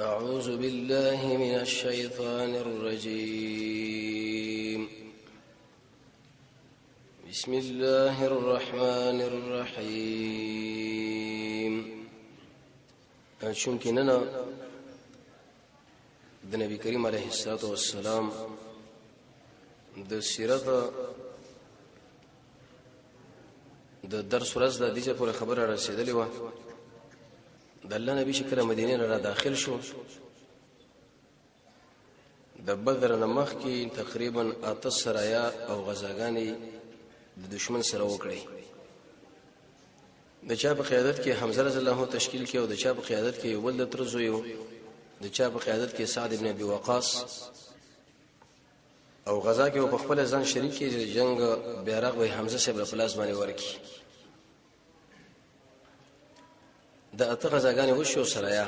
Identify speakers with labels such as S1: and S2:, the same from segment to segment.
S1: أعوذ بالله من الشيطان الرجيم بسم الله الرحمن الرحيم چونکه د نبی کریم علیه الصلاة والسلام د سیرت د درس ورځ د دې په خبره رسیدلې و د الله نبی شکر مدینه را داخل شو د بدر نمخ کې تقریبا 8 سرايا او غزاګانی د دشمن سره وکړي د چا په قیادت کې حمزه رضی الله تشکیل کې او د چا په قیادت کې یو بل ترزو یو د چا په قیادت کې سعد ابن ابي وقاص او غزا کې په خپل ځان شریک کې جنگ بیرغ وای حمزه صاحب په لاس باندې ورکی د اته غزاګانې وشو سرايا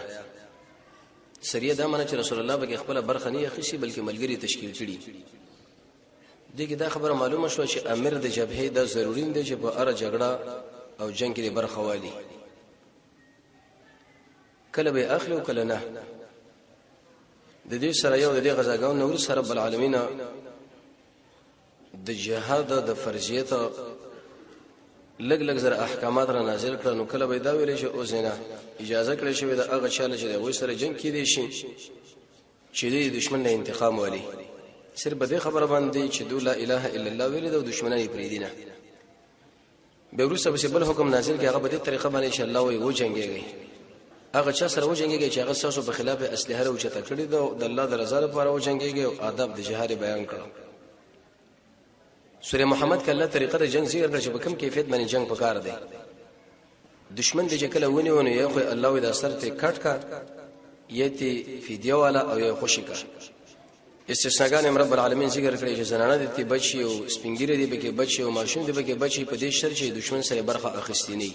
S1: سریه دا معنی چې رسول الله به خپل برخه نه خشي بلکې ملګری تشکیل کړي دغه دا خبره معلومه شو چې امیر د جبهه د ضروري دی چې په اره جګړه او جنگ کې برخه والی کله به اخلي او کله نه د دې سرايا او د دې غزاګانو نور سره رب العالمین د جهاد د فرضیت لګ لګ زر احکامات را نازل کړه نو کله به دا ویل شي او زینا اجازه کړی شوی د هغه چاله چې وای سره جنگ کې دي شي چې د دشمن نه انتقام والی صرف به خبره باندې چې لا اله الا الله ویل د دشمنانو پریدینه به ورسره به بل حکم نازل کې هغه به د طریقه باندې ان شاء الله وي و جنگيږي هغه چا سره و جنگيږي چې هغه ساسو په خلاف اسلحه او چته کړی د الله د رضا لپاره و جنگيږي او آداب د جهاد بیان کړو سوره محمد کله طریقه د جنگ ذکر کړ چې په کوم کیفیت باندې جنگ پکار دی دشمن د جکله ونیونه یو خو الله د اثر ته کټ کا یتی فدیه والا او یو خوشی کا استثناګان رب العالمین ذکر کړی چې زنانه د تی بچي او سپینګری دی به کې بچي او ماشوم دی به کې بچي په دې شر چې دشمن سره برخه اخستینی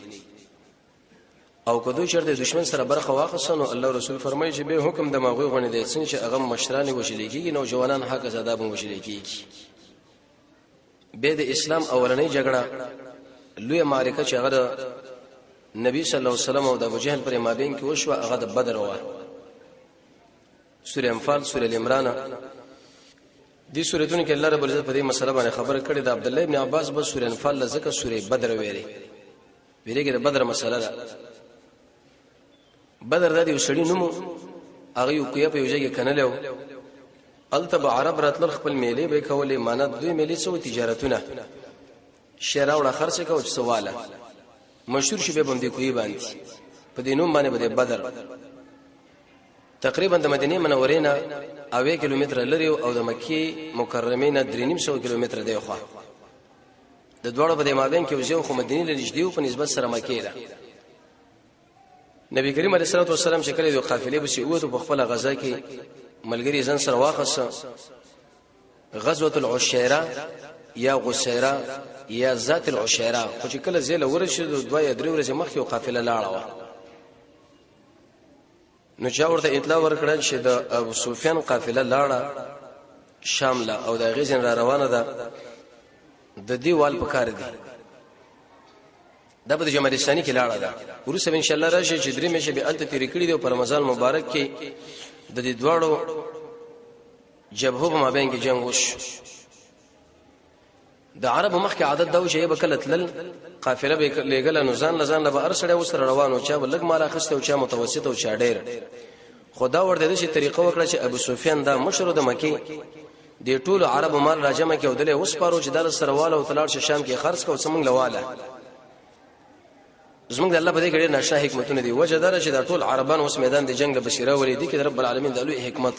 S1: او کدو چر د دشمن سره برخه واخصنو الله رسول فرمایي چې به حکم د ماغوی غونې دي چې هغه مشران وشلې کیږي نو جوانان حق زاده بم وشلې کیږي به د اسلام اولنۍ جګړه لوی معرکه چې هغه نبی صلی الله علیه وسلم او د ابو جهل پر مابین کې وشو هغه د بدر و سوره انفال سوره العمران دي سورتونو کې الله رب العزت په دې مسله باندې خبر کړی د عبد الله ابن عباس په سوره انفال ذکر سوره بدر ویریږي د بدر مسله ده بدر د دې وسړي نوم هغه یو کوی په یوځای کې کنلو التب عرب راتل خپل میلې به کولې مانت دوی میلې سو تجارتونه شراء او خرڅ کو سواله مشهور شي به باندې کوی باندې په دې نوم باندې به بدر تقریبا د مدینه منورې نه اوې کیلومتر لري او د مکی مکرمه نه 300 کیلومتر دی خو د دوړو په دې مابین کې وځو خو مدینه لږ دی په نسبت سره مکی ده نبی کریم علیه الصلاه والسلام چې کله د قافلې به سیوته په خپل غزا کې ملګری ځن سره واخصه غزوه العشيره یا غسيره یا ذات العشيره خو چې کله زیله ورشد دوه یا درې ورځې مخکې قافله لاړه نو چا ورته اطلاع ورکړل چې د ابو سفیان قافله لاړه شام لا او د غزن را روانه ده د دیوال په کار دي دا په جمعه ثانی کې لاړه ده ورسره ان شاء الله راشي چې درې مشه به الته تیر کړی دی په رمضان مبارک کې د دې دواړو جبهو په مابین کې جنگ وش د عربو مخکې عادت دا و چې به کله تلل قافله به لګل نو ځان لزان له بهر سره وسره روانو چا بلګ مال اخسته او چا متوسط او چا ډیر خدا ورته دې طریقه وکړه چې ابو سفیان دا مشر د مکی د ټولو عربو مال راجمه کې ودلې اوس پارو چې در سره والا او تلار شام کې خرڅ کو سمنګ لواله زمونږ د الله په دې کې ډېر نشه حکمتونه دي وجه دا چې د ټول عربان اوس میدان د جنگ بشیره ولې دي کې رب العالمین د لوی حکمت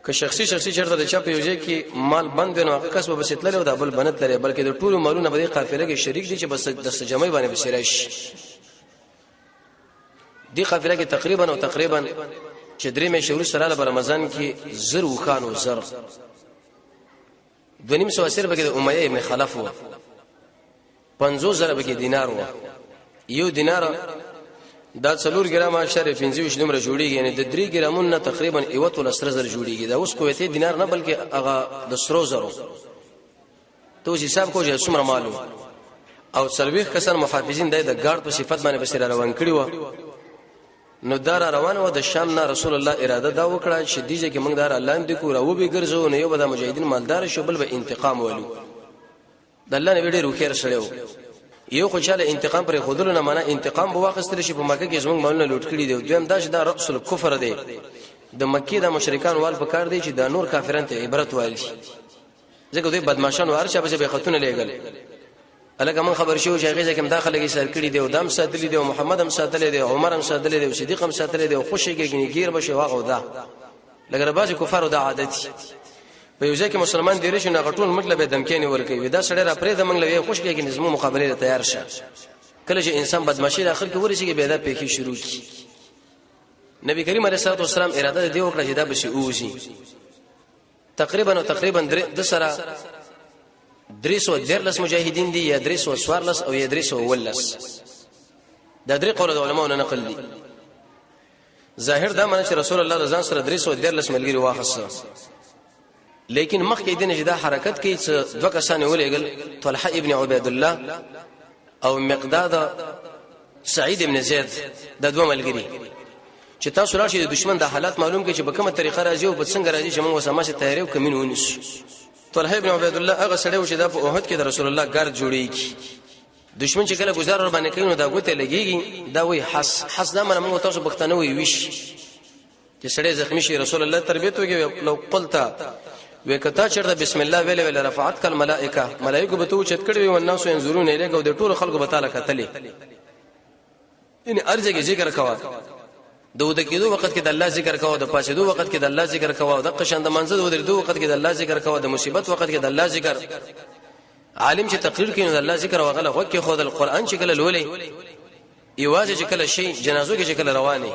S1: که شخصي چرته د چا په یوځای کې مال بند نو کس به بسیتل او د بل بنت لري بلکې د ټولو مالونه په دې قافله کې شریک دي چې بس د سجمای باندې بشیره شي دی قافله کې تقریبا چې درې مې شهور سره د رمضان کې زر وخان او زر 2.5 اسر بګه د امیه ابن خلف و 50,000 بګه دینار و یو دینار دا 4 ګرام شر 25 نمبر جوړیږي یعنی د 3 ګرامونو تقریبا 1.3 جوړیږي دا اوس کوته دینار نه بلکې هغه د سرو زرو ته حساب کوجه څومره مالو او سلويخ کسان محافظین د ګارد په صفت باندې بسره روان کړي و نو دار روان و د شام نه رسول الله اراده دا وکړه چې دیجه کې موږ دار الله اندې کو راو به ګرځو نه یو به د مجاهدین مالدار شو بل به انتقام ولو د الله نبی ډېر خیر سره یو خو چاله انتقام پر خودلو نه معنا انتقام به واخستل شي په مکه کې زموږ مالونه لوټ کړي دي دویم دا چې دا رأس الکفر دی د مکی د مشرکان وال په کار دی چې د نور کافرانو ته عبرت وایي ځکه دوی بدمعشان ورشه به خاتون لېګل الګا من خبر شو چې هغه ځکه داخله کې سر کړي دی او دام ساتلی دی او محمد هم ساتلی دی عمر هم ساتلی دی او صدیق هم ساتلی دی او خوشي کې ګیر بشه واغو دا لګره باز کفارو د عادت په یو ځکه مسلمان دی رښنه غټون مطلب دمکینی ورکوي دا سړی را پرې د منګلوي خوش کې نظم مقابله تیار شه کله چې انسان بدمعشي داخل کې ورشي به دا پیخي شروع کی نبی کریم علیه الصلاه والسلام اراده دی وکړه چې دا بشي اوسي تقریبا د سره 314 مجاهدین دي یا 314 او یا 314 دا درې قول د علماو نه نقل دي ظاهر دا معنی چې رسول الله رضوان سره 314 ملګری واخصه لیکن مخکې دینه چې دا حرکت کوي چې دوه کسان ولېګل طلحه ابن عبید الله او مقداد سعید ابن زید د دوه ملګری چې تاسو راشي د دشمن د حالات معلوم کې چې په کومه طریقه راځي او په څنګه راځي چې موږ وسماسه تیاری او کمین ونیسو طلحه ابن عبید الله هغه سړی و چې د احد کې د رسول الله ګرد جوړیږي دشمن چې کله گزار ور باندې کوي نو دا ګوته لګيږي دا وای حس دا موږ تاسو پښتنه وي ویش چې سړی زخمی شي رسول الله تربیت وکي لو قلت وکتا چرته بسم الله ویل رفعت کل ملائکه ملائکه به تو چت کړي او الناس ينظرون الیک او د ټول خلکو به تعالی کتلې ان ارزه کې ذکر کوا د کېدو وخت کې د الله ذکر کوا د پاسېدو وخت کې د الله ذکر کوا د قشند منځ د دو وخت کې د الله ذکر کوا د مصیبت وخت کې د الله ذکر عالم چې تقریر کوي د الله ذکر وغله وکي خو د قران چې کله لولې ایواز چې کله شي جنازو کې چې کله رواني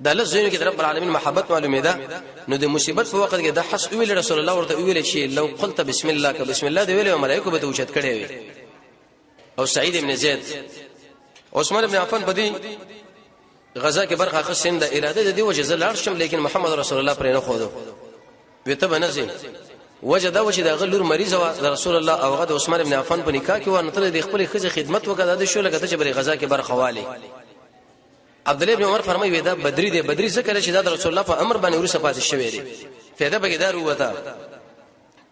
S1: د الله زین کې رب العالمین محبت معلومه ده نو د مصیبت په وخت کې د حس ویل رسول الله ورته ویل شي لو قلت بسم الله ک بسم الله دی ویل ملائکه به توشت کړي وي او سعید ابن زید عثمان ابن عفان بدی غزا کې برخه خصین د اراده دی وجه زل عرشم لیکن محمد رسول الله پر نه خودو وته بنځي وجدا وجه د غلور مریض او رسول الله او غد عثمان ابن عفان په نکاح کې ورنته د خپل خزه خدمت وکړه د شو لګته چې بری غزا کې برخه والی عبد الله ابن عمر فرمایي ودا بدری دی بدری ذکر چې د رسول الله په امر باندې ورسه پاتې شوی دی فایده بګیدار وته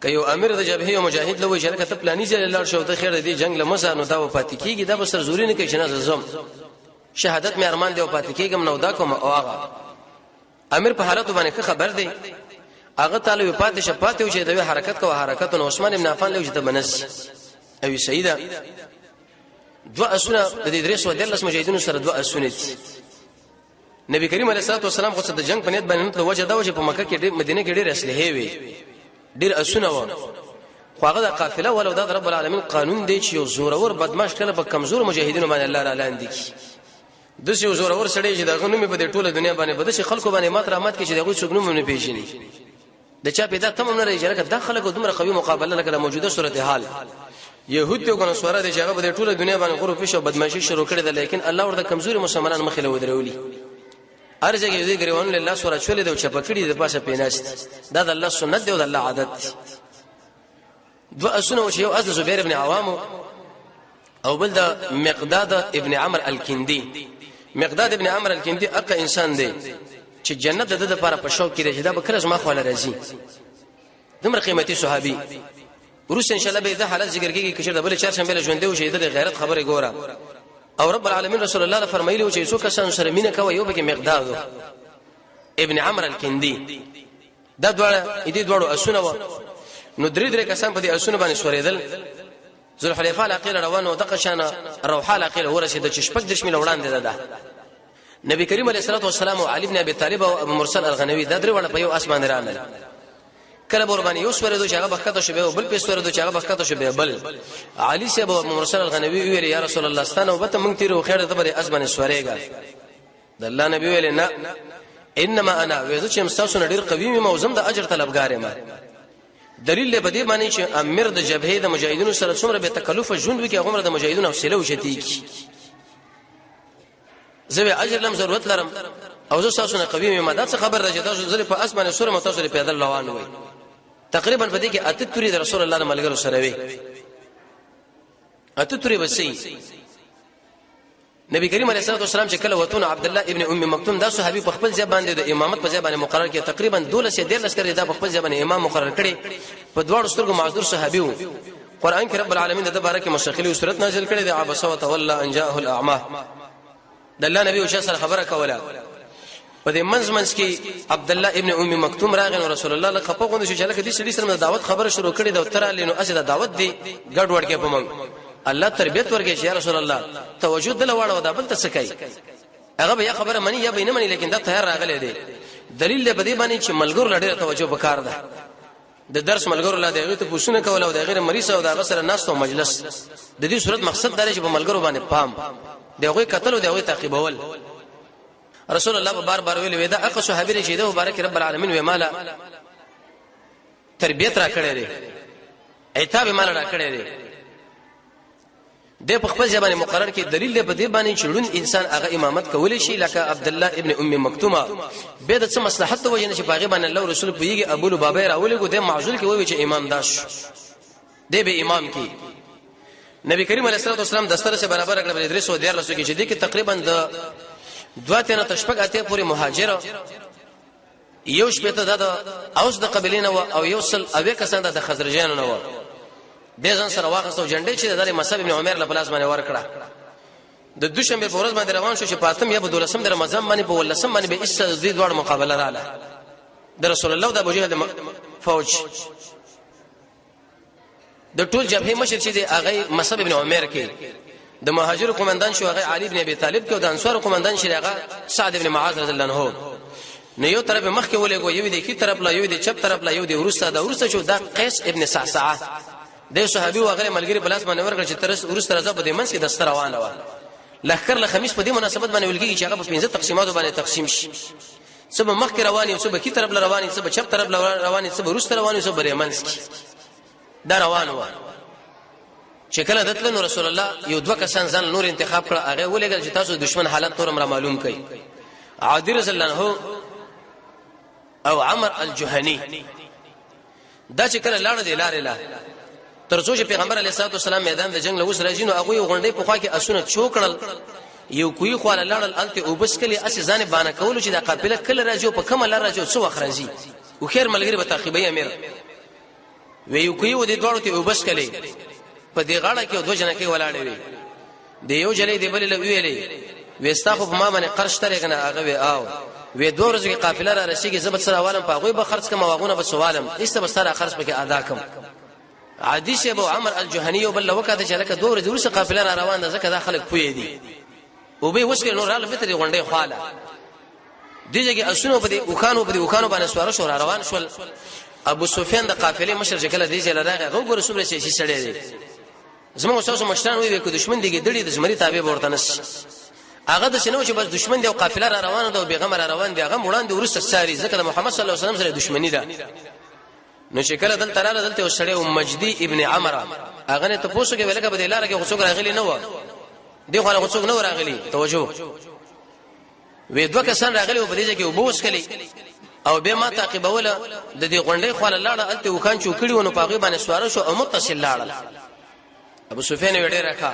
S1: کيو امیر د جبهه او مجاهد لوي شرکت ته پلاني ځل لار شو ته خیر دی جنگ لمسه نو دا پاتې کیږي دا بسر زوري نه کوي چې نه زم شهادت مې ارمان دی او پاتې کېږم نو دا کوم او هغه امیر په حالت باندې خبر دی هغه تعالی پاتې شپاتې او چې د حرکت کوه حرکت نو عثمان ابن عفان له چې بنس او سیده دوا اسونه د دې درس ودلس مجاهدینو سره دوا اسونه نبی کریم علیه الصلاه والسلام خو د جنگ په نیت باندې نو وجه دا و چې په مکه کې مدینه کې ډېر اسلحه وي ډېر اسونه و خو هغه د قافله ولو د رب العالمین قانون دی چې زورور بدمعش کله په کمزور مجاهدینو باندې الله را لاندې کی د څه زورور سړی چې د غنومي په ټوله دنیا باندې بده شي خلکو باندې مات رحمت کې چې دغه څوګنوم نه پیژني د چا پیدا تمام نه لري چې د خلکو دومره قوي مقابله لکه موجوده صورتحال يهود ته غن سوره دي چې هغه په ټوله دنیا باندې غرو پیښو بدمعشي شروع کړې ده لیکن الله ورته کمزوري مسلمانان مخې له ودرولي ارزه کې دې ګریوان له الله سوره چولې ده او چپکړي د پاسه پیناست دا د الله سنت دی او د الله عادت دو اسنه چې یو از زبیر ابن عوام او بل د مقداد ابن عمرو الکندي مقداد ابن عمرو الکندي اقا انسان دی چې جنت د لپاره په شوق کې دی دا به کله ما خو له راځي دمر قیمتي صحابي ورس ان شاء الله به دا حالت ذکر کیږي چې د بل چارشنبه له ژوندې او شهید د غیرت خبره ګوره او رب العالمین رسول الله فرمایلی چې څوک کسان سره مینه کوي یو به مقداد ابن عمرو الکندي دا دوړو اسونه نو درې کسان په دې اسونه باندې سورېدل ذل حلیفه الاخیر روانو دغه شان روحه الاخیر ورسید چې شپږ درش مل وړاندې ده نبی کریم علیه الصلاه والسلام علي ابن ابي طالب او ابو مرسل الغنوي دا درې وړ په یو اسمان رانل کله قرباني یو سورېدو چې هغه بخته شو به بل په سورېدو چې هغه بخته شو به بل علي سي ابو مرسل الغنوي ویل یا رسول الله ستانه وبته مونږ تیرو خیر ته به اسمان سورېګا د الله نبی ویل نه انما انا وېزو چې مستاسو نډیر قوي موزم د اجر طلبګار ما دلیل له بده معنی چې امیر د جبهه د مجاهدینو سره څومره به تکلف ژوند وکي هغه د مجاهدینو حوصله وشتي کی زه اجر لم ضرورت لرم او زه تاسو نه قوي مدد څه خبر راځي تاسو زله په اسمانه سوره متصل پیدل روان وي تقریبا په دې کې اته توري د رسول الله ملګرو سره وي اته توري وسی نبی کریم علیه الصلاه والسلام چې کله وتون عبد الله ابن ام مکتوم دا صحابي په خپل ځای باندې د امامت په ځای باندې مقرر کړ تقریبا 12 لشکره دا په خپل ځای باندې امام مقرر کړي په دواړو سترګو معذور صحابي وو قران کې رب العالمین د بارکه مستقلی سورۃ نازل کړي د عبس وتولى ان جاءه الاعمى د الله نبی او سره خبره کوله په دې منځ کې عبد الله ابن ام مکتوم راغی رسول الله له خپه غوند شو چې لکه دې سړي سره دعوت خبره شروع کړي د تر لینو اسه دعوت دی ګډ وډ کې پمن الله تربيت ورګي یا رسول الله توجه دل واړو دا بل څه کوي هغه به خبره مني یا به نه مني لیکن دا تیار راغلی دی دلیل دې بدی باندې چې ملګرو لړ توجه وکړ ده د درس ملګرو لا دغه ته پوښتنه کوله او د غیر مریض او د غسر ناس او مجلس د دې صورت مقصد دا چې په ملګرو باندې پام دغه قتل او دغه تعقیبول رسول الله بار بار ویل ودا اخ صحابي چې ده مبارک رب العالمین و مالا تربيت را کړی دی عتاب مال را کړی دی د په خپل ځبانه مقرر کې دلیل دی په دې باندې چې لون انسان هغه امامت کولی شي لکه عبد الله ابن ام مکتومه به د څه مصلحت وجه نشي باغی باندې الله رسول پیږي ابو لبابه راولې کو د معذول کې وایي چې امام داش دی به امام کې نبی کریم علیه الصلاه والسلام دستر سره برابر کړل ادریس و دیر لسو کې چې دي کې تقریبا د دوته نه تشپک اته پوری مهاجر یو شپته د اوس د قبیلین او یوصل اوی کسان د خزرجان نه و د ځان سره واغستو جنډې چې د مصعب ابن عمر له پلاس باندې ورکړه د دوشنبه په ورځ باندې روان شو چې پاتم یا په دولسم د رمضان باندې په ولسم باندې به اس د دوړ مقابله رااله د رسول الله د ابو جهل فوج د ټول جبهه مشر چې د هغه مصعب ابن عمر کې د مهاجر قومندان شو هغه علي ابن ابي طالب کې او د انصار قومندان شو هغه سعد ابن معاذ رضی الله عنه نه یو طرف مخ کې ولګو یو د کی طرف لا یو د چپ طرف لا یو د ورسته شو د قیس ابن صعصعه د صحابي وغیرہ ملګری بلاس باندې ورکړ چې ترس ورسته راځه په دې منځ کې دستر روانه و لخر له خمیس په دې مناسبت باندې ولګي چې هغه په 15 تقسیمات باندې تقسیم شي سبب مخ کې رواني او سبب کی طرف رواني سبب چپ طرف رواني سبب ورسته رواني سبب بری منځ کې دا روان و چې کله دتل نو رسول الله یو دوه کسان ځان نور انتخاب کړ هغه ولګل چې تاسو دشمن حالت تورم را معلوم کړي عادی رسول الله او عمر الجهني دا چې کله لاړ دی لارې ترڅو چې پیغمبر علیه الصلاه والسلام میدان د جنگ له وس راځي نو هغه غونډې په خوا کې اسونه چوکړل یو کوی خو لاړل الته او بس کلی اس ځان باندې کول چې د قافله کله راځي په کومه لار راځي څو وخت راځي او خیر ملګری به تعقیبي امیر وی یو کوی و دې دوړو ته او بس کلی په دې غاړه کې دوه جنکې ولاړې وي د یو جلې دی بل له ویلې وستا خو په ما باندې قرض ترې کنه هغه وی او وی دوه ورځې قافله را رسیږي زبر سره والم په هغه به خرج کما واغونه به سوالم ایسته بستاره خرج پکې ادا کوم عادی شه ابو عمر الجهني وبل وکړه چې لکه دوه ورځې ورسره قافله را روان ده ځکه داخله پوي دي او به وسکه نور رااله فطري غونډې خواله دیږي اسونو په دې وخانو باندې سوار شو روان شول ابو سفیان د قافلې مشر شکل دی چې لراغه غو ګور صبر شي سړی دی زموږ اوسه مشران وي کو دشمن دیږي دړي د زمري تابع ورته نس هغه د شنو چې بس دشمن دی او قافله را روانه ده او بیغمه را روان دی هغه وړاندې ورسره ساري ځکه محمد صلی الله علیه وسلم سره دشمنی ده نو شکل دل تراله دلته وسړی او مجدي ابن عمرو هغه نه ته پوښتنه کوي لکه په دلاره کې غوڅوګ راغلی نه و دی خو غوڅوګ نه راغلی توجه وې دوه کسان راغلی په دې کې وبوس کړي او به ما تعقیبوله د دې غونډې خو لاړه الته وکان چوکړي ونو پاغي باندې سوار شو او متصل لاړه ابو سفیان وړي راکا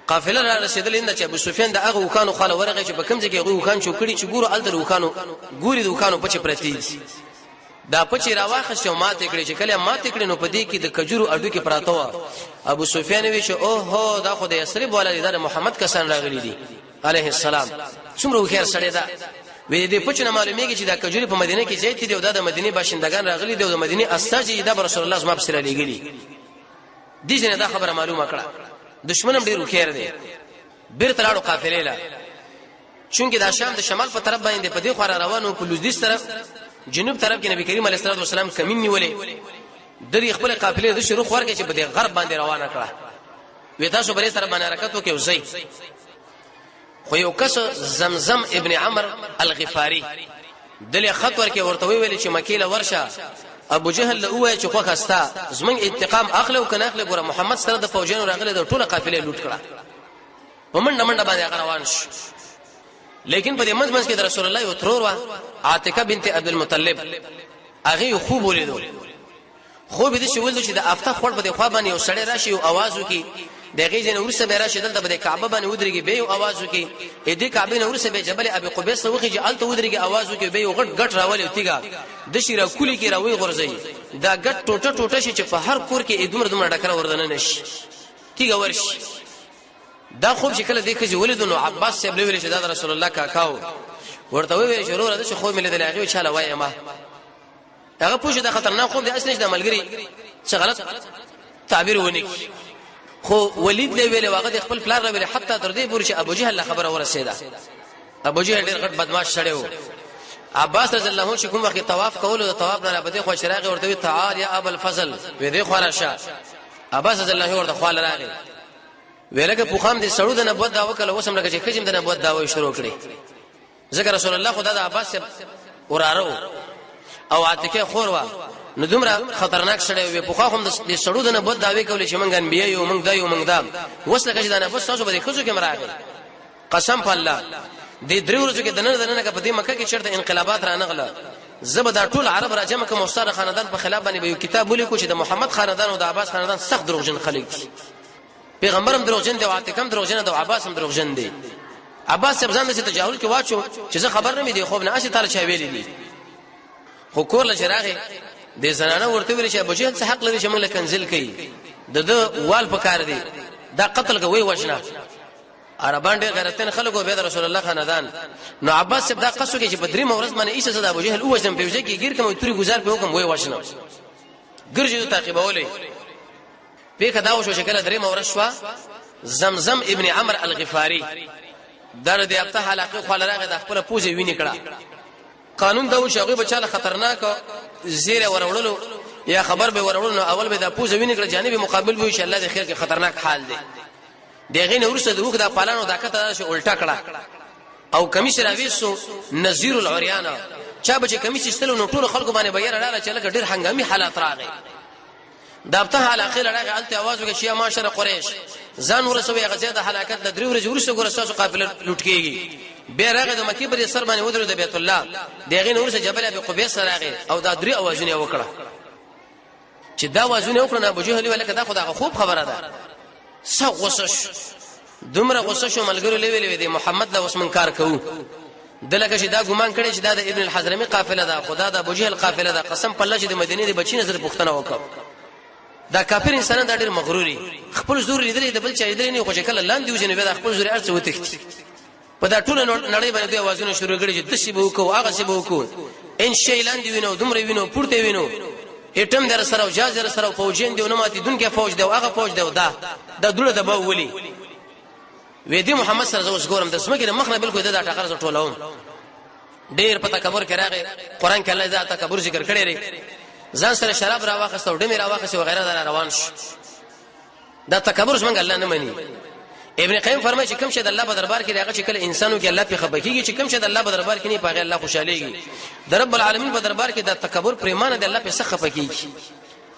S1: قافله را رسیدل انده چې ابو سفیان د هغه وکانو خاله ورغه چې په کوم ځای کې هغه وکان چوکړي چې ګورو الته وکانو ګوري د وکانو په چ پرتی دا پچی راواخه ماته کړي چې کله ماته کړي نو په دې کې د کجورو اډو کې پراته و ابو سفیان وی چې او هو دا خو د یسرب ولادي د محمد کسان راغلي دي عليه السلام څومره خیر سره ده وې دې پچنه معلومیږي چې دا کجوري په مدینه کې ځای دی او د مدینه باشندگان راغلي دي او د مدینه استاجي د رسول الله صلی الله علیه وسلم لګلي دې څنګه دا خبره معلومه کړه دشمنم ډیرو خیر دی بیرته لاړو قافلې لا چونګې د شام د شمال په طرف باندې په دې خو روانو په لوزدیس طرف جنوب طرف کې نبی کریم علیه الصلاه والسلام کمین نیولې د خپل قافلې د شروع خور کې چې په دې غرب باندې روانه کړه وې تاسو بلې طرف باندې حرکت وکړو زئی خو یو کس زمزم ابن عمرو الغفاری دله خط ورکې ورته ویل چې مکیله ورشه ابو جهل له وای چې خو خستا زمنګ انتقام اخلو کنه اخلو ګوره محمد سره د فوجانو راغله د ټوله قافلې لوټ کړه په منډه باندې روان شو لیکن په دې منځ کې د رسول الله یو ترور وا عاتکه بنت عبد المطلب هغه خوب ولیدو خو به دې شول چې د افته خور په خوا باندې یو سړی راشي او आवाज وکي دغه ځین ورسه به راشي دلته به کعبه باندې ودرېږي به یو आवाज وکي دې کعبه نه ورسه به جبل ابي قبيس وکي چې الته ودرېږي आवाज وکي به یو غټ راولي تیګه د شیرا کولی کې راوي غرزي دا غټ ټوټه شي چې په هر کور کې دومره ډکره وردن نشي تیګه ورشي دا خوب چې کله دې کې ولید نو عباس صاحب لوي چې دا رسول الله کاکاو ورته وی شروع راځي خو مې لیدل هغه چاله وای ما هغه پوښتنه د خطرناک خوب د اصل نشته ملګری څه غلط تعبیر ونی خو ولید له ویله واغه خپل پلار را ویله حتی تر دې پورې چې ابو جهل خبره ورسېده ابو جهل ډېر غټ بدمعاش شړیو عباس رضی الله عنه چې کوم وخت طواف کول او طواف نه بده خو شراغ ورته تعال یا ابو الفضل وې دې خو راشه عباس رضی الله عنه ورته خپل راغی ویلکه پوخام دې سړو د نبوت داوا کله وسم لکه چې کجم د نبوت داوا شروع کړي ذکر رسول الله خدا د عباس ورارو او عتیکه خوروا نو دومره خطرناک سړی وي په خو هم د سړو د نبوت داوی کولې چې مونږ انبیای یو مونږ دایو مونږ دام وسله کې د نبوت تاسو به خزو کې مراغي قسم په الله د درو ورځو کې دنه کې په دې مکه کې چرته انقلابات را نغله زبدا ټول عرب را جمع کوم مستعار خاندان په خلاف باندې یو کتاب ولیکو چې د محمد خاندان او د عباس خاندان سخت دروغجن خلک دي پیغمبرم دروغجن دی او عتیکم دروغجن دی او عباس هم دروغجن دی عباس صاحب ځان د تجاهل کې واچو چې زه خبر نه مې دی خو نه اسی تعالی چا ویلې دي خو کور لچراغه د زنانه ورته ویل چې ابو جهل څه حق لري چې موږ له کنزل کوي د وال پکار دي دا قتل کوي وښنه عربان ډېر غیرتن خلکو به رسول الله خاندان نو عباس صاحب دا قصو کې چې بدري مورز باندې ایسه صدا ابو جهل او وجم پیوځي کې ګیر کوم توري گزار په حکم وای وښنه ګرځي تعقیبولې په کدا وشو شکل درې مورز شو زمزم ابن عمرو الغفاري در دې ابته حلقه خو لراغه د خپل پوزي ویني کړه قانون دا و چې هغه بچاله خطرناک زیره ورولو یا خبر به ورولو اول به د پوزه ویني کړه جانب مقابل به ان شاء الله د خیر کې خطرناک حال دی دغه نور څه دوه د پالانو د کته شو الټا کړه او کمیس راويسو نذیر العریانا چا به کمیس استلو نو ټول خلکو باندې بیر رااله چې لکه ډیر هنګامي حالات راغی دابته حلقه لړغه الته आवाज وکړي چې معاشره قریش ځان ورسوي غزه د حلاکت د درې ورځې ورسره ګورساسو قافله لوټ کیږي به راغه د مکی پر سر باندې ودرو د بیت الله دغه نور څخه جبل ابي قبيس راغه او دا درې اوازونه وکړه چې دا اوازونه وکړه ابو جهل ولکه دا خدای خوب خبره ده څو غوسش دومره غوسش ملګرو لوي دی محمد له وسمن کار کوو دلته چې دا ګمان کړي چې دا د ابن الحضرمي قافله ده خدا د ابو جهل قافله ده قسم په الله چې د مدینه د بچی نظر پښتنه وکړه دا کافر انسان دا ډېر مغروري خپل زور لیدلې د بل چا لیدلې نه خوشی کله لاندې وجنه به خپل زور ارڅ وتښتي په دا ټول نړۍ باندې دوی आवाजونه شروع کړي چې دشي به وکاو هغه څه به وکاو ان شي لاندې وینو دومره وینو پورته وینو اټم در سره او جاز در سره فوجین دی نو ماتي دونکو فوج دی او هغه فوج دی دا دله د باولي وې دی محمد صلی الله علیه وسلم ګورم د سمګره مخنه بالکل دا ټاکر ټولوم ډېر په تکبر کې راغی قران کې الله دا تکبر ذکر کړی لري ځان سره شراب را واخسته او ډمه را واخسته وغیرہ دا روان شو دا تکبر څنګه الله نه مني ابن قیم فرمایي چې کوم شه د الله په دربار کې راغی چې کله انسانو کې الله په خبرېږي چې کوم شه د الله په دربار کې نه پاغه الله خوشاليږي د رب العالمین په دربار کې د تکبر پریمانه د الله په سخه پکېږي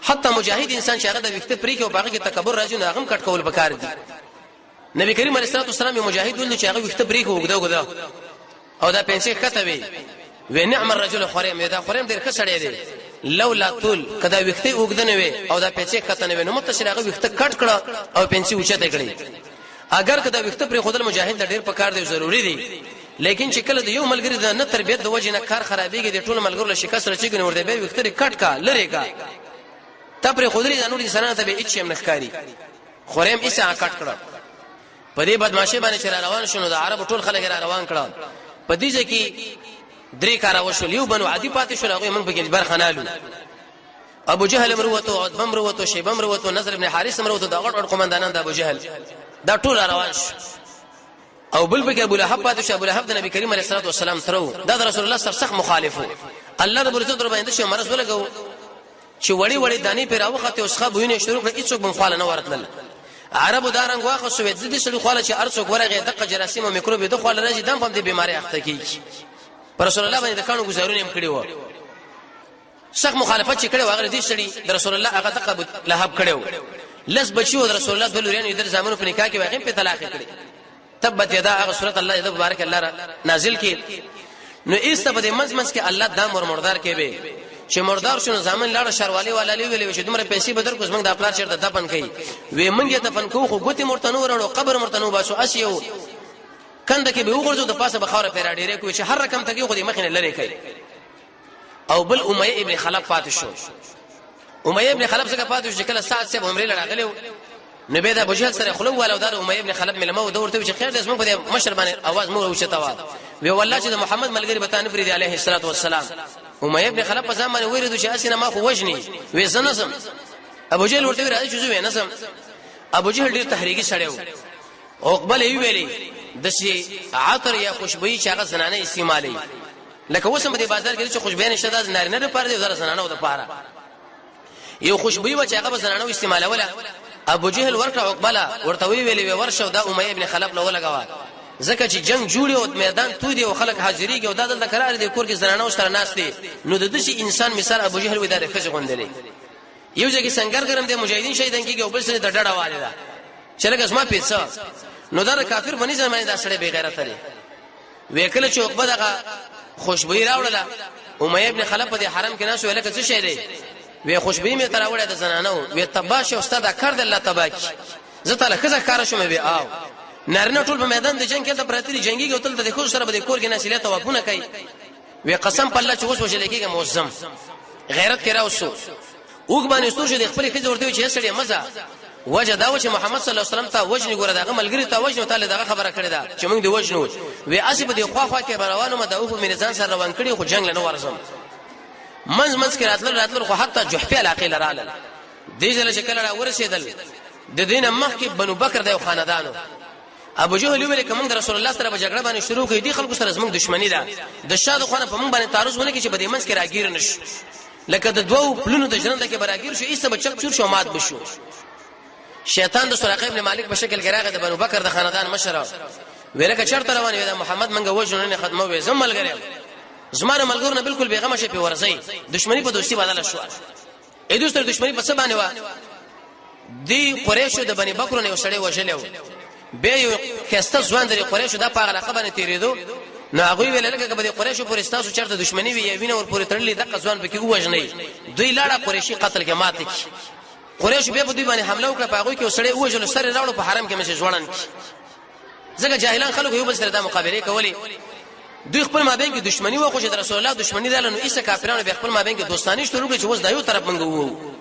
S1: حتی مجاهد انسان چې هغه د وخت پرې کې او پاغه کې تکبر راځي نه هغه کټ کول پکار دي نبی کریم علیه الصلاه والسلام یو مجاهد ول چې هغه وخت پرې کې وګدا او دا پنځه کتبه و نعم الرجل خریم دا خریم ډیر ښه سړی دی لولا طول کدا وخته وګدنه وي او دا پیسې کتنه وي نو متشرغه وخته کټ کړه او پیسې اوچته کړي اگر کدا وخته پر خودل مجاهد د ډیر پکار دی ضروری دی لیکن چې کله د یو ملګری د نه تربيت د وجه نه کار خرابېږي د ټول ملګرو له شکست رچېږي نو ورته به وخته کټ کا لری کا ته پر خودري د نور انسانانو ته به هیڅ هم نخکاری خورم ایسه کټ کړه په دې بدمعشي باندې چې روان شونه د عرب ټول خلک را روان کړه په دې ځکه درې کار وشول یو بنو عادي پاتې شو هغه موږ به برخه نالو ابو جهل مروته عتبه مروته شیبه مروته نصر ابن حارث مروته دا غټ قومندانان د ابو جهل دا ټول روان شو او بل به ابو لهب پاتې شو ابو لهب د نبی کریم علیه الصلاه والسلام ترو دا د رسول الله سره سخت مخالفو الله رب العزت در باندې شو مرز ولګو چې وړي وړي دانی پر اوخته اوسخه بوینه شروع کړ هیڅوک بنخاله نه ورتل عربو دارنګ واخه سوید د دې سړي خاله چې ارڅوک ورغه دغه جراثیم او میکروب د خاله راځي دم په دې بیماری اخته کیږي پر رسول الله باندې د کانو گزارونه هم کړی و شخ مخالفت چې کړي واغره دي سړي د رسول الله هغه تقبل لهب کړو لس بچو د رسول الله د لوريان در زمانو په نکاح کې واقع په طلاق کړي تبت یدا هغه سورۃ الله یدا مبارک الله نازل کړي نو ایسته په منځ کې الله دام ور مردار کې به چې مردار شو ځامن لاړه شروالي والا ویلې چې دومره پیسې بدر کوس موږ د خپل چیرته دفن کړي وې موږ ته دفن کوو خو ګوتې مرتنو ورړو قبر مرتنو باسو اسیو کنده کې به وګورځو د پاسه بخاره پیرا ډیره کوي چې هر رقم ته کې خو دې مخینه لری کوي او بل امیه ابن خلف پاتې شو امیه ابن خلف څنګه پاتې شو چې کله سعد صاحب عمره لړغلی نبی دا ابو جهل سره خلو والو دار امیه ابن خلف ملمو دورته چې خیر دې اسمه په مشر باندې आवाज مو اوچتا وی والله چې د محمد ملګری بتان فرید علیه الصلاه والسلام امیه ابن خلف په ځمان ویریدو چې اسنه ما خو وجني وې زنسم ابو جهل ورته راځي چې زه نسم ابو جهل ډیر تحریکی سړیو عقبه ویلي د شي عطر یا خوشبوئی چې هغه زنانه استعمالي لکه وسم په بازار کې چې خوشبوئی نشته د نارینه لپاره د زنانه د لپاره یو خوشبوئی و چې هغه زنانه استعمالوله ابو جهل ورکړه عقبه ورته ویلي ورشه دا امیه ابن خلف له ولګوا زکه چې جنگ جوړي او میدان تو دی او خلک حاضرېږي او د قرار دی کور کې زنانه او سره ناس دي نو د دې انسان مثال ابو جهل وداره خزه غوندلې یو ځکه څنګه ګرم دي مجاهدین شهیدان کېږي او بل سره د ډډه والده چې لکه اسما پیڅه نو دا کافر بني زمانه دا سره بے غیرت لري وکله چې عقبه دغه خوشبوئی راوړله امیه ابن خلف په حرم کې ناس ولکه څه شي دی وی خوشبوئی می تراوړه د زنانو وی تباش او استاد کړ د الله تباک زه تعالی خزه کار شوم به آو نارینه ټول په میدان د جنگ کې ته پراتري جنگي او تل د خو سره به کور کې نسلیت توافونه کوي وی قسم په الله چې اوس وشل کېږي موزم غیرت کرا اوسو وګ باندې استور شه د خپل خزه ورته چې سړی مزه وجه دا و چې محمد صلی الله علیه وسلم ته وجنی ګوره دغه ملګری ته وجنو تعالی دغه خبره کړې ده چې موږ دی وجنو وی اسی په دی خوا کې روانو مدعو په میزان سره روان کړي خو جنگ لنه ورزم منځ کې راتل خو حتی جحفی علاقه لراله دې ځل چې کله ورسېدل د دین مخکې بنو بکر د خاندانو ابو جهل ویل کوم د رسول الله سره په جګړه باندې شروع کړي دي خلکو سره زموږ دښمنی ده د شاده خانه په موږ باندې تعرض ونه کې چې په دې منځ کې راګیر نشي لکه د دوو پلونو د ژوند کې براګیر شو ایسه بچک چور شو مات بشو شیطان د سراقه ابن مالک په شکل کې راغی د بنو بکر د خاندان مشر ورکه چرته روان وي د محمد منګه وژنه نه ختمه وي زمل غره زمانه ملګرو بالکل بیغمه شي په ورزي دښمنی په دوستي بدل شو اې دوستر دښمنی په څه باندې و دی قریشو د بني بکر نه وسړې وژلو به یو کسته ځوان د قریشو د پاغه خبره تیریدو نو هغه ویل لکه په قریشو پر استاسو چرته دښمنی وي وینه ور پورې تړلې د قزوان پکې وژنې دوی لاړه قریشي قتل کې مات کی قریش به په دوی باندې حمله وکړه پاغه کې وسړې وژل سره راوړو په حرم کې مشه ځوړن ځکه جاهلان خلکو یو بل سره د مقابله کوي دوی خپل مابین کې دښمنی و خو چې رسول الله دښمنی دالنو ایسه کافرانو به خپل مابین کې دوستانی شروع کړي چې وځ دایو طرف منګو وو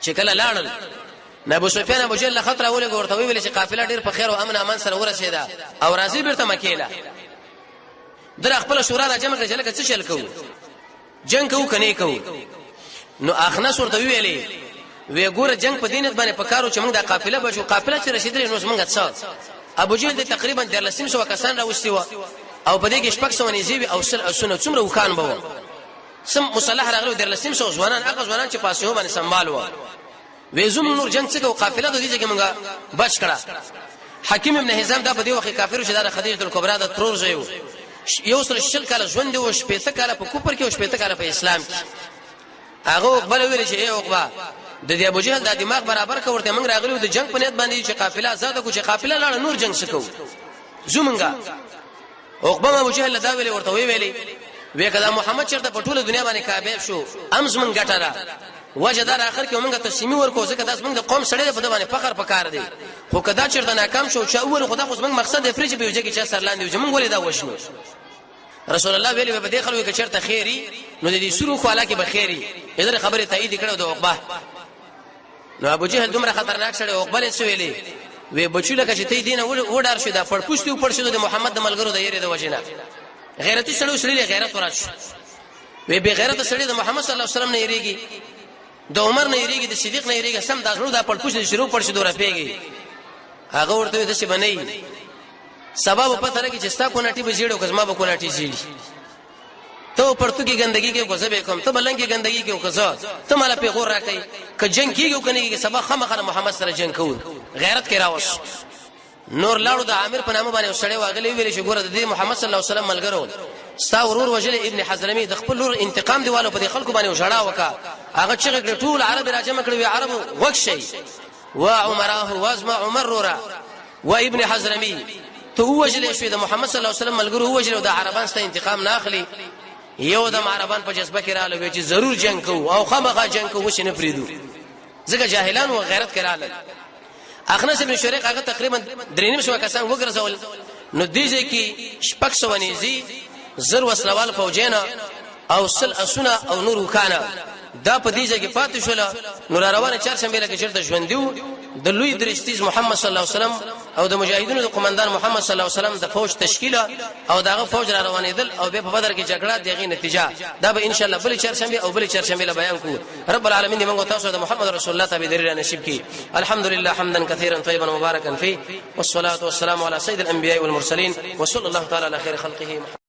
S1: چې کله لاړل ابو سفیان ابو جهل خطر اول ورته ویل چې قافله ډیر په خیر او امن امان سره ورسېده او راځي بیرته مکیله در خپل شورا را جمع کړي چې لکه څه شل کوو جنگ کوو کني کوو نو اخنس ورته ویلې وی ګوره جنگ په دینت باندې پکارو چې موږ د قافله بشو قافله چې رسیدلې نو موږ څه ابو جهل تقریبا 1300 کسان راوستي و او په دې کې شپږ سو نيزي او سنت څومره وکان بو سم مصالح راغلو 1300 ځوانان هغه ځوانان چې پاسه باندې سنبالو وې زوم نور جنگ څخه قافله د دې چې موږ بچ کړه حکیم ابن حزام دا په دې وخت کافر شو د خدیجه الکبرى د ترور زیو یو سره شل کاله ژوند او شپېته کاله په کوپر کې او شپېته کاله په اسلام کې هغه بل ویل چې ای عقبه د دې ابو جهل د دماغ برابر کورته موږ راغلو د جنگ په نیت باندې چې قافله آزاد کو چې قافله لاړه نور جنگ شکو زومنګا عقبه ابو جهل دا ویل ورته ویلې وې کله محمد چرته په ټوله دنیا باندې کامیاب شو امز من ګټره وجدار اخر کې موږ تسلیمي ورکو ځکه داس موږ د قوم سړی په باندې فخر پکار دی خو کدا چرته ناکام شو چې اول خدا خو موږ مقصد افریج به وجه کې چې سرلاندې وجه موږ ولې دا وښنو رسول الله ویلي به داخلو کې چرته خیری نو د دې سورو خو علاقه به خیری اذن خبره تایید کړو د عقبه نو ابو جهل دومره خطرناک سړی عقبه څه ویلي وې بچو لکه چې ته دینه وډار شو دا پړپوستي پړ شو د محمد د ملګرو د یری د وجنه غیرتی سړی غیرت ورات شو وې به غیرت سړی د محمد صلی الله علیه وسلم نه یریږي د عمر نه یریږي د صدیق نه یریږي سم داسلو د پړپوستي شروع پړ شو دوره پیږي هغه ورته د څه بنئ سبب پته لګی چې ستا کو نټي بجیړو کزما به کو نټي جیړي ته پرتو کې ګندګي کې کوزه به کوم ته بلنګ کې ګندګي کې کوزه ته مال په غور راکې ک جنگ کیږي کني کې سبا خامخره محمد سره جنگ کوو غیرت کې راوس نور لاړو د عامر په نامه باندې وسړی واغلی ویل چې ګوره د محمد صلی الله علیه وسلم ملګرو ستا ورور وجل ابن حضرمی د خپل لور انتقام دیوالو په خلکو باندې وشړا وکا هغه چې ټول عرب راجمه کړی وی عربو وښي و عمره وازما عمر رورا و ابن حضرمی تو وجل شوی د محمد صلی الله علیه وسلم ملګرو وجل د عربان ست انتقام نه اخلي یو د عربان په جذبه کې رااله چې ضرور جنگ کوو او خامخا جنگ کوو چې نه پریدو ځکه جاهلان او غیرت کړه. اخنس ابن شریق هغه تقریبا 3.5 کسان وګرځول نو دیږي کې شپږ سو نيزي زر وسلوال فوجینا او سل اسونه او نور وکانا دا په دې ځای کې پاتې شول. نو روانه 4 شنبه کې چیرته ژوندیو د لوی درستیز محمد صلی الله علیه وسلم او د مجاهدینو د قومندان محمد صلی الله علیه وسلم د فوج تشکیل او دغه فوج را روانېدل او به په بدر کې جګړه دغه نتیجه دا به ان شاء الله بل 4 شنبه او بل 4 شنبه بیان کوو. رب العالمین دې موږ تاسو د محمد رسول الله تابع درې نصیب کړي. الحمدلله حمدا كثيرا طيبا مباركا فيه والصلاه والسلام على سيد الانبياء والمرسلين وصلى الله تعالى على خير خلقه.